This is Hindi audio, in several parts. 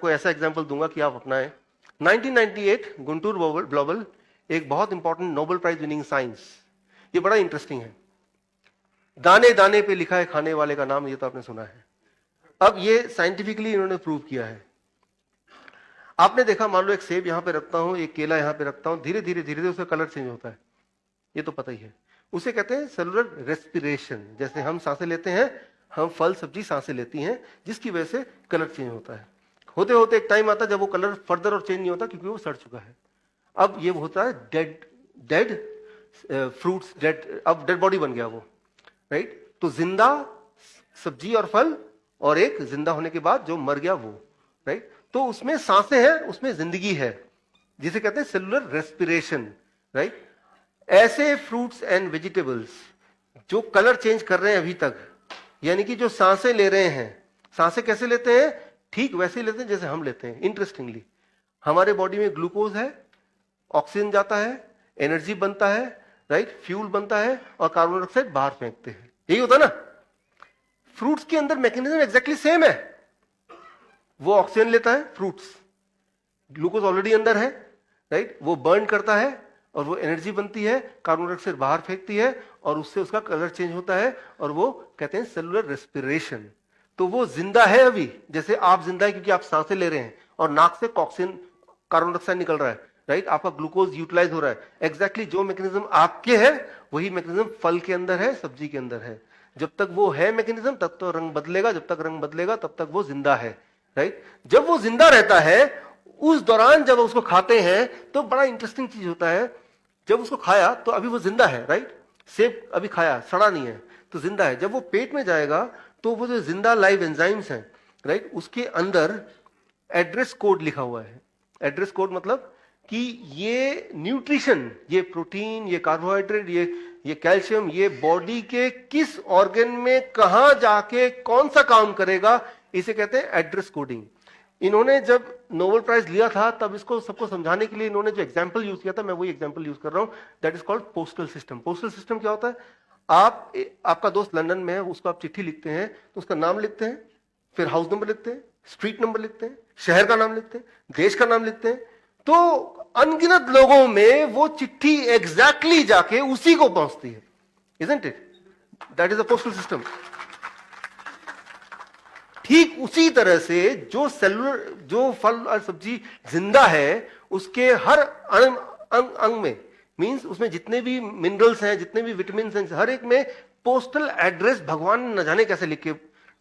आपको ऐसा एग्जांपल दूंगा कि आप अपनाएं। 1998 गुंटूर ग्लोबल, एक बहुत important Nobel prize winning science, ये बड़ा इंटरेस्टिंग है। दाने दाने पे लिखा है खाने वाले का नाम, ये तो आपने सुना है। अब ये साइंटिफिकली इन्होंने प्रूव किया है। आपने देखा, मान लो एक सेब यहां पे रखता हूं, एक केला यहां पे रखता हूं, धीरे धीरे धीरे धीरे उसका कलर चेंज होता है, ये तो पता ही है। उसे कहते हैं सेलुलर रेस्पिरेशन। जैसे हम सांसें लेते हैं, हम फल सब्जी सांसें लेती हैं, जिसकी वजह से कलर चेंज होता है। होते होते एक टाइम आता है जब वो कलर फर्दर और चेंज नहीं होता, क्योंकि वो सड़ चुका है। अब ये होता है डेड फ्रूट्स, अब डेड बॉडी बन गया वो, राइट। तो जिंदा सब्जी और फल, और एक जिंदा होने के बाद जो मर गया वो, राइट। तो उसमें सांसें हैं, उसमें जिंदगी है, जिसे कहते हैं सेलुलर रेस्पिरेशन, राइट। ऐसे फ्रूट्स एंड वेजिटेबल्स जो कलर चेंज कर रहे हैं अभी तक, यानी कि जो सांसें ले रहे हैं, सांसें कैसे लेते हैं? ठीक वैसे ही लेते हैं जैसे हम लेते हैं। इंटरेस्टिंगली हमारे बॉडी में ग्लूकोज है, ऑक्सीजन जाता है, एनर्जी बनता है, राइट, फ्यूल बनता है, और कार्बन डाइऑक्साइड बाहर फेंकते हैं। यही होता ना। फ्रूट्स के अंदर मैकेनिज्म एग्जैक्टली सेम है। वो ऑक्सीजन लेता है, फ्रूट्स, ग्लूकोज ऑलरेडी अंदर है, राइट, वो बर्न करता है और वो एनर्जी बनती है, कार्बन डाइऑक्साइड बाहर फेंकती है, और उससे उसका कलर चेंज होता है, और वो कहते हैं सेलुलर रेस्पिरेशन। तो वो जिंदा है अभी, जैसे आप जिंदा है क्योंकि आप सांसें ले रहे हैं और नाक से ऑक्सीजन कार्बन डाइऑक्साइड निकल रहा है, राइट, आपका ग्लूकोज यूटिलाइज हो रहा है। एग्जैक्टली जो मैकेनिज्म आपके है वही मैकेनिज्म फल के अंदर है, सब्जी के अंदर है। जब तक वो है मैकेनिज्म तब तो रंग बदलेगा, जब तक रंग बदलेगा तब तक वो जिंदा है, राइट। जब वो जिंदा रहता है, उस दौरान जब उसको खाते हैं तो बड़ा इंटरेस्टिंग चीज होता है। जब उसको खाया तो अभी वो जिंदा है, राइट, सेब अभी खाया, सड़ा नहीं है, तो जिंदा है। जब वो पेट में जाएगा तो वो जो जिंदा लाइव एंजाइम्स हैं, राइट, उसके अंदर एड्रेस कोड लिखा हुआ है। एड्रेस कोड मतलब कि ये न्यूट्रिशन, ये प्रोटीन, ये कार्बोहाइड्रेट, ये कैल्शियम, ये बॉडी के किस ऑर्गन में कहां जाके कौन सा काम करेगा, इसे कहते हैं एड्रेस कोडिंग। इन्होंने जब नोबेल प्राइज लिया था तब इसको सबको समझाने के लिए इन्होंने जो एग्जांपल यूज किया था, मैं वही एग्जांपल यूज कर रहा हूं, that is called postal system. Postal system क्या होता है? आपका दोस्त लंदन में है, उसको आप चिट्ठी लिखते हैं तो उसका नाम लिखते हैं, फिर हाउस नंबर लिखते हैं, स्ट्रीट नंबर लिखते हैं, शहर का नाम लिखते हैं, देश का नाम लिखते हैं, तो अनगिनत लोगों में वो चिट्ठी एग्जैक्टली जाके उसी को पहुंचती है, isn't it? That is a postal system. ठीक उसी तरह से जो सेलुलर, जो फल और सब्जी जिंदा है, उसके हर अंग में, मींस उसमें जितने भी मिनरल्स हैं, जितने भी विटामिन हैं, हर एक में पोस्टल एड्रेस भगवान ने न जाने कैसे लिख के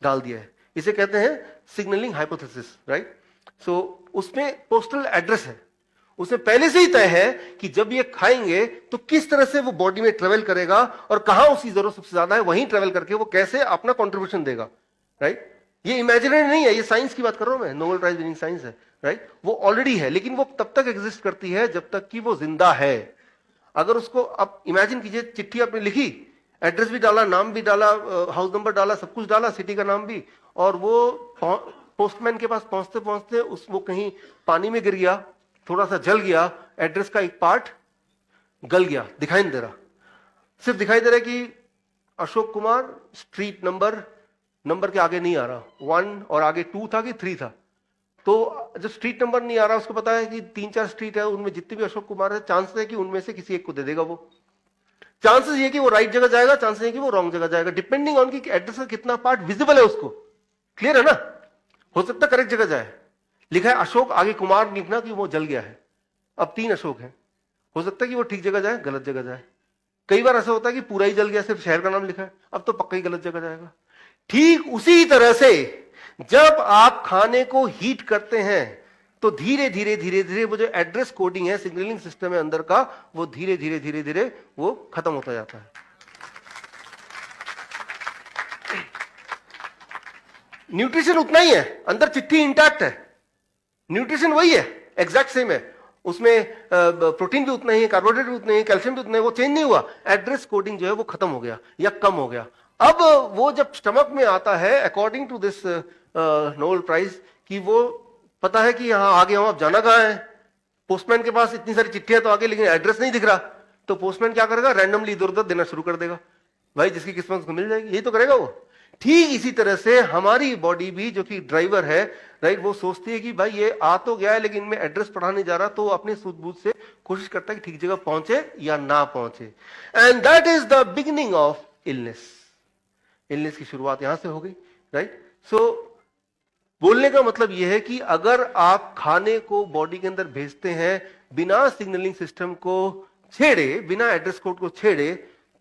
डाल दिया है। इसे कहते हैं सिग्नलिंग हाइपोथेसिस, राइट। सो उसमें पोस्टल एड्रेस है, उसमें पहले से ही तय है कि जब ये खाएंगे तो किस तरह से वो बॉडी में ट्रेवल करेगा और कहां उसकी जरूरत सबसे ज्यादा है, वहीं ट्रेवल करके वो कैसे अपना कॉन्ट्रीब्यूशन देगा, राइट। ये इमेजिनरी नहीं है, ये साइंस की बात कर रहा हूं मैं, नोबेल प्राइज विनिंग साइंस है, राइट। वो ऑलरेडी है, लेकिन वो तब तक एग्जिस्ट करती है जब तक कि वो जिंदा है। अगर उसको आप इमेजिन कीजिए, चिट्ठी आपने लिखी, एड्रेस भी डाला, नाम भी डाला, हाउस नंबर डाला, सब कुछ डाला, सिटी का नाम भी, और वो पोस्टमैन के पास पहुंचते पहुंचते वो कहीं पानी में गिर गया, थोड़ा सा जल गया, एड्रेस का एक पार्ट गल गया, दिखाई नहीं दे रहा, सिर्फ दिखाई दे रहा है कि अशोक कुमार, स्ट्रीट नंबर के आगे नहीं आ रहा, 1 और आगे 2 था कि 3 था। तो जब स्ट्रीट नंबर नहीं आ रहा, उसको पता है कि 3-4 स्ट्रीट है, उनमें जितने भी अशोक कुमार है, चांसेस है कि उनमें से किसी एक को दे देगा वो। चांसेस ये कि वो राइट जगह जाएगा, चांसेस ये कि वो रॉन्ग जगह जाएगा, डिपेंडिंग ऑन कि एड्रेस का कितना पार्ट विजिबल है उसको। क्लियर है ना? हो सकता है करेक्ट जगह जाए, लिखा है अशोक, आगे कुमार लिखना कि वो जल गया है, अब 3 अशोक है, हो सकता है कि वो ठीक जगह जाए, गलत जगह जाए। कई बार ऐसा होता है कि पूरा ही जल गया, सिर्फ शहर का नाम लिखा है, अब तो पक्का ही गलत जगह जाएगा। ठीक उसी तरह से जब आप खाने को हीट करते हैं तो धीरे धीरे धीरे धीरे वो जो एड्रेस कोडिंग है, सिग्नलिंग सिस्टम है अंदर का, वो धीरे धीरे धीरे धीरे वो खत्म होता जाता है। न्यूट्रिशन उतना ही है, अंदर चिट्ठी इंटैक्ट है, न्यूट्रिशन वही है, एग्जैक्ट सेम है, उसमें प्रोटीन भी उतना ही है, कार्बोहाइड्रेट भी उतना ही, कैल्शियम भी उतना ही, वो चेंज नहीं हुआ। एड्रेस कोडिंग जो है वो खत्म हो गया या कम हो गया। अब वो जब स्टमक में आता है, according to this Nobel prize, कि वो पता है कि यहां आगे हम, अब जाना कहां है, पोस्टमैन के पास इतनी सारी चिट्ठियां तो आगे, लेकिन एड्रेस नहीं दिख रहा, तो पोस्टमैन क्या करेगा, रैंडमली इधर उधर देना शुरू कर देगा, भाई जिसकी किस्मत उसको मिल जाएगी, यही तो करेगा वो। ठीक इसी तरह से हमारी बॉडी भी, जो कि ड्राइवर है, राइट, वो सोचती है कि भाई ये आ तो गया है लेकिन मैं एड्रेस पढ़ाने जा रहा, तो अपने सूझबूझ से कोशिश करता है कि ठीक जगह पहुंचे या ना पहुंचे। And that is the beginning of illness. Illness की शुरुआत यहां से हो गई, राइट। सो बोलने का मतलब यह है कि अगर आप खाने को बॉडी के अंदर भेजते हैं बिना सिग्नलिंग सिस्टम को छेड़े, बिना एड्रेस कोड को छेड़े,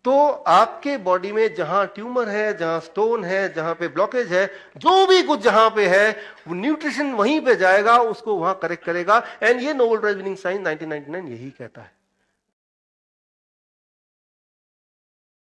तो आपके बॉडी में जहां ट्यूमर है, जहां स्टोन है, जहां पे ब्लॉकेज है, जो भी कुछ जहां पे है, वो न्यूट्रिशन वहीं पे जाएगा, उसको वहां करेक्ट करेगा। एंड ये नोबेल प्राइज विनिंग साइंस 1999 यही कहता है।